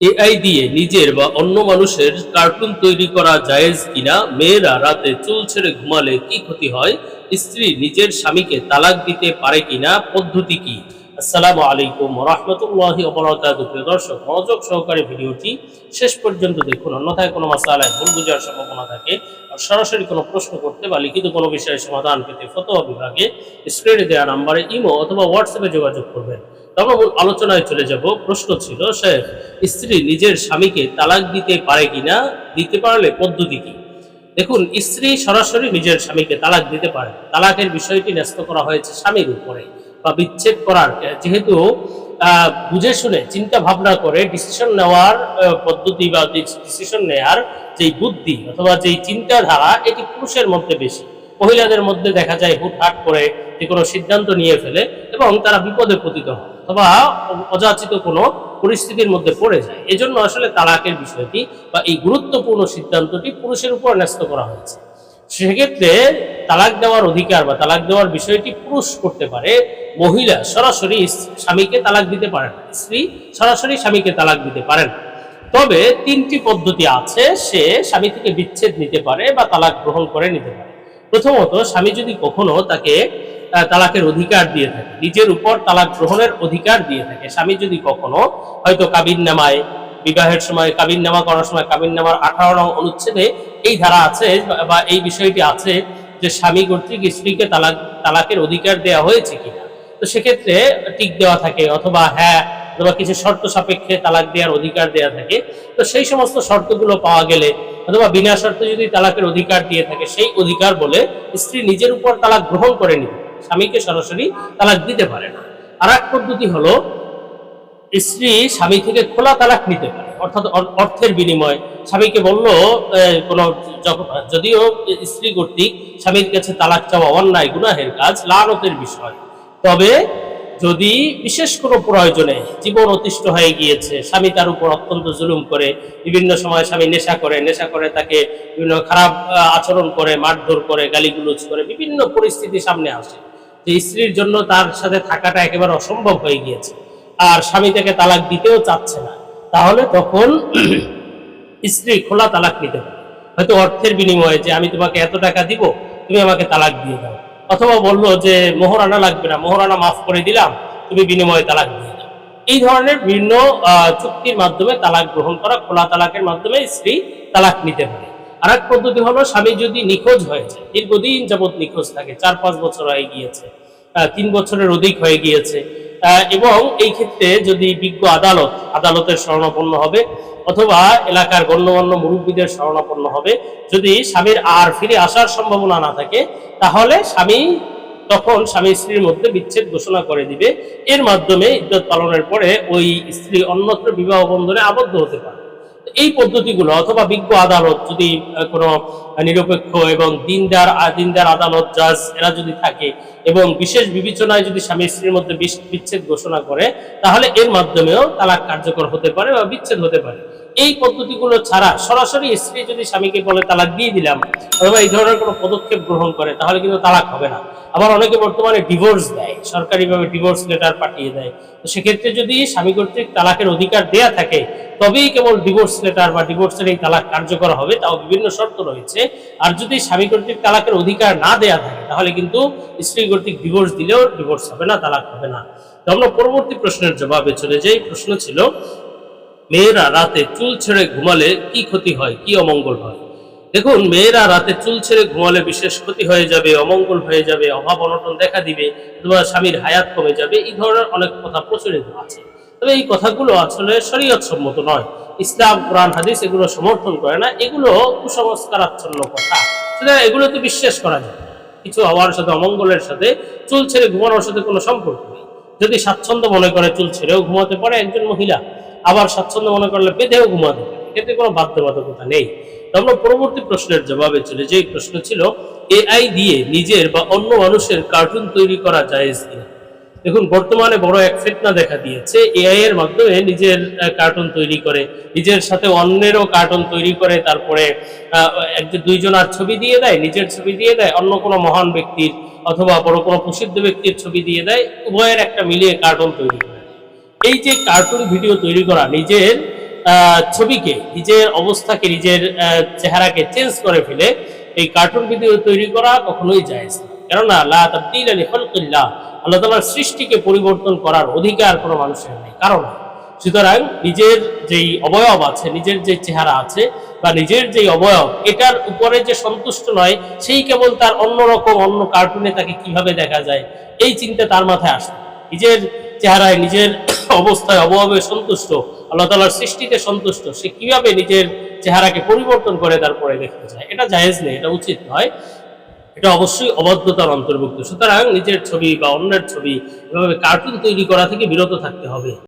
AI দিয়ে নিজের বা অন্য মানুষের কার্টুন তৈরি করা জায়েজ কিনা? মেয়েরা রাতে চুল ছেড়ে ঘুমালে কি ক্ষতি হয়? স্ত্রী নিজের স্বামীকে তালাক দিতে পারে কিনা? পদ্ধতি কি? আসসালামু আলাইকুম ওয়া রাহমাতুল্লাহি ওয়া বারাকাতুহু। প্রিয় দর্শক, মনোযোগ সহকারে ভিডিওটি শেষ পর্যন্ত দেখুন, অন্যথায় কোনো মাসালায় ভুল বোঝার সম্ভাবনা থাকে। আর সরাসরি কোনো প্রশ্ন করতে বা লিখিত কোনো বিষয়ে সমাধান পেতে ফতোয়া বিভাগে স্ক্রিনে দেওয়া নাম্বারে ইমো অথবা হোয়াটসঅ্যাপে যোগাযোগ করবেন। তবে মূল আলোচনায় চলে যাব। প্রশ্ন ছিল, শেখ, স্ত্রী নিজের স্বামীকে তালাক দিতে পারে কিনা, দিতে পারলে পদ্ধতি কি? দেখুন, স্ত্রী সরাসরি নিজের স্বামীকে তালাক দিতে পারে। তালাকের বিষয়টি ন্যস্ত করা হয়েছে স্বামীর উপরে, বা বিচ্ছেদ করার যেহেতু বুঝে শুনে চিন্তা ভাবনা করে ডিসিশন নেওয়ার পদ্ধতি বা ডিসিশন নেওয়ার যেই বুদ্ধি অথবা যেই চিন্তাধারা, এটি পুরুষের মধ্যে বেশি। মহিলাদের মধ্যে দেখা যায় হুটহাট করে যে কোনো সিদ্ধান্ত নিয়ে ফেলে এবং তারা বিপদে পতিত হয় অথবা অযাচিত কোনো পরিস্থিতির মধ্যে পড়ে যায়। এজন্য আসলে তালাকের বিষয়টি বা এই গুরুত্বপূর্ণ সিদ্ধান্তটি পুরুষের উপর ন্যস্ত করা হয়েছে। সেক্ষেত্রে তালাক দেওয়ার অধিকার বা তালাক দেওয়ার বিষয়টি পুরুষ করতে পারে। মহিলা সরাসরি স্বামীকে তালাক দিতে পারে না, স্ত্রী সরাসরি স্বামীকে তালাক দিতে পারে না। তবে তিনটি পদ্ধতি আছে সে স্বামী থেকে বিচ্ছেদ নিতে পারে বা তালাক গ্রহণ করে নিতে পারে। প্রথমত, স্বামী যদি কখনো তাকে তালাকের অধিকার দিয়ে থাকে, নিজের উপর তালাক গ্রহণের অধিকার দিয়ে থাকে, স্বামী যদি কখনো হয়তো কাবিননামায়, বিবাহের সময় কাবিননামা করার সময় কাবিননামার 18 নং অনুচ্ছেদে এই ধারা আছে বা এই বিষয়টি আছে যে স্বামী কর্তৃক স্ত্রীকে তালাকের অধিকার দেওয়া হয়েছে কিনা। তো সেক্ষেত্রে টিক দেওয়া থাকে অথবা হ্যাঁ অথবা কিছু শর্ত সাপেক্ষে তালাক দেওয়ার অধিকার দেওয়া থাকে। তো সেই সমস্ত শর্তগুলো পাওয়া গেলে অথবা বিনা শর্তে যদি তালাকের অধিকার দিয়ে থাকে, সেই অধিকার বলে স্ত্রী নিজের উপর তালাক গ্রহণ করে নিতে, স্বামীকে সরাসরি তালাক দিতে পারে না। আর এক পদ্ধতি হলো, স্ত্রী স্বামী থেকে খোলা তালাক নিতে পারে, অর্থাৎ অর্থের বিনিময়ে। স্বামীকে বললো কোনো, যদিও স্ত্রী কর্তৃক স্বামীর কাছে তালাক চাওয়া অন্যায়, গুনাহের কাজ, লানতের বিষয়। তবে যদি বিশেষ কোনো প্রয়োজনে জীবন অতিষ্ঠ হয়ে গিয়েছে, স্বামী তার উপর অত্যন্ত জুলুম করে, বিভিন্ন সময় স্বামী নেশা করে তাকে বিভিন্ন খারাপ আচরণ করে, মারধর করে, গালিগুলোজ করে, বিভিন্ন পরিস্থিতি সামনে আসে যে স্ত্রীর জন্য তার সাথে থাকাটা একেবারে অসম্ভব হয়ে গিয়েছে, আর স্বামী তাকে তালাক দিতেও চাচ্ছে না, তাহলে তখন স্ত্রী খোলা তালাক নিতে পারে। হয়তো অর্থের বিনিময়ে, যে আমি তোমাকে এত টাকা দিব, তুমি আমাকে তালাক দিয়ে দাও। অথবা বললো যে মোহরানা লাগবে না, মোহরানা মাফ করে দিলাম, তুমি বিনিময়ে তালাক দিয়ে দাও। এই ধরনের বিভিন্ন চুক্তির মাধ্যমে তালাক গ্রহণ করা, খোলা তালাকের মাধ্যমে স্ত্রী তালাক নিতে পারে। আর এক পদ্ধতি হলো, স্বামী যদি নিখোঁজ হয়ে যায়, দীর্ঘদিন যাবৎ নিখোঁজ থাকে, 4-5 বছর হয়ে গিয়েছে, 3 বছরের অধিক হয়ে গিয়েছে, এবং এই ক্ষেত্রে যদি বিজ্ঞ আদালতের শরণাপন্ন হবে অথবা এলাকার গণ্যমান্য মুরব্বীদের শরণাপন্ন হবে। যদি স্বামীর আর ফিরে আসার সম্ভাবনা না থাকে, তাহলে তখন স্বামী স্ত্রীর মধ্যে বিচ্ছেদ ঘোষণা করে দিবে। এর মাধ্যমে ইদ্যত পালনের পরে ওই স্ত্রী অন্যত্র বিবাহ বন্ধনে আবদ্ধ হতে পারে। এই পদ্ধতিগুলো, অথবা বিজ্ঞ আদালত যদি কোনো নিরপেক্ষ এবং দিনদার আদালত, জাজ, এরা যদি থাকে এবং বিশেষ বিবেচনায় যদি স্বামী স্ত্রীর মধ্যে বিচ্ছেদ ঘোষণা করে, তাহলে এর মাধ্যমেও তালাক কার্যকর হতে পারে বা বিচ্ছেদ হতে পারে। এই পদ্ধতিগুলো ছাড়া সরাসরি স্ত্রী যদি স্বামীকে বলে তালাক দিয়ে দিলাম, অথবা এই ধরনের কোনো পদক্ষেপ গ্রহণ করে, তাহলে কিন্তু তালাক হবে না। আবার অনেকে বর্তমানে ডিভোর্স দেয়, সরকারিভাবে ডিভোর্স লেটার পাঠিয়ে দেয়। তো সেক্ষেত্রে যদি স্বামী কর্তৃক তালাকের অধিকার দেয়া থাকে, তবেই কেবল ডিভোর্স লেটার বা ডিভোর্সের এই তালাক কার্যকর হবে, তাও বিভিন্ন শর্ত রয়েছে। আর যদি স্বামী কর্তৃক তালাকের অধিকার না দেয়া থাকে, তাহলে কিন্তু স্ত্রী কর্তৃক ডিভোর্স দিলেও ডিভোর্স হবে না, তালাক হবে না। তো আমরা পরবর্তী প্রশ্নের জবাবে চলে যাই। প্রশ্ন ছিল, মেয়েরা রাতে চুল ছেড়ে ঘুমালে কি ক্ষতি হয়, কি অমঙ্গল হয়? দেখুন, মেয়েরা রাতে চুল ছেড়ে ঘুমালে বিশেষ ক্ষতি হয়ে যাবে, অমঙ্গল হয়ে যাবে, অভাব অনটন দেখা দিবে, অথবা স্বামীর হায়াত কমে যাবে, এই ধরনের অনেক কথা প্রচলিত আছে। তবে এই কথাগুলো আসলে শরীয়ত সম্মত নয়। ইসলাম, কোরআন, হাদিস এগুলো সমর্থন করে না। এগুলো কুসংস্কারাচ্ছন্ন কথা, সুতরাং এগুলোতে বিশ্বাস করা যায়। কিছু হওয়ার সাথে, অমঙ্গলের সাথে চুল ছেড়ে ঘুমানোর সাথে কোনো সম্পর্ক নেই। যদি স্বাচ্ছন্দ্য মনে করে চুল ছেড়েও ঘুমাতে পারে একজন মহিলা, আবার স্বাচ্ছন্দ্য মনে করলে বেঁধেও ঘুমাতে পারে, এতে কোনো বাধ্যবাধকতা নেই। তো আমরা পরবর্তী প্রশ্নের জবাবে চলে যাই। প্রশ্ন ছিল, এআই দিয়ে নিজের বা অন্য মানুষের কার্টুন তৈরি করা জায়েজ কিনা? দেখুন, বর্তমানে বড় এক ফিতনা দেখা দিয়েছে। এআই এর মাধ্যমে নিজের কার্টুন তৈরি করে, নিজের সাথে অন্যেরও কার্টুন তৈরি করে, তারপরে দুইজনের ছবি দিয়ে দেয়, নিজের ছবি দিয়ে দেয়, অন্য কোনো মহান ব্যক্তির অথবা বড় কোনো প্রসিদ্ধ ব্যক্তির ছবি দিয়ে দেয়, উভয়ের একটা মিলিয়ে কার্টুন তৈরি করে। এই যে কার্টুন ভিডিও তৈরি করা, নিজের ছবিকে, নিজের অবস্থাকে, নিজের চেহারাকে চেঞ্জ করে ফেলে এই কার্টুন ভিডিও তৈরি করা কখনোই জায়েজ না। কেননা লা তাবদীলা লিখালকিল্লাহ, আল্লাহ তাআলার সৃষ্টিকে পরিবর্তন করার অধিকার কোনো মানুষের নেই, কারণ সুতরাং নিজের যেই অবয়ব আছে, নিজের যে চেহারা আছে বা নিজের যেই অবয়ব, এটার উপরে যে সন্তুষ্ট নয়, সেই কেবল তার অন্যরকম অন্য কার্টুনে তাকে কিভাবে দেখা যায় এই চিন্তা তার মাথায় আসে। নিজের চেহারায়, নিজের অবস্থায়, অবয়বে সন্তুষ্ট, আল্লাহ তাআলার সৃষ্টিতে সন্তুষ্ট, সে কিভাবে নিজের চেহারাকে পরিবর্তন করে তারপরে দেখতে চায়, এটা জায়েজ নেই, এটা উচিত নয়, এটা অবশ্যই অবাধ্যতার অন্তর্ভুক্ত। সুতরাং নিজের ছবি বা অন্যের ছবি এভাবে কার্টুন তৈরি করা থেকে বিরত থাকতে হবে।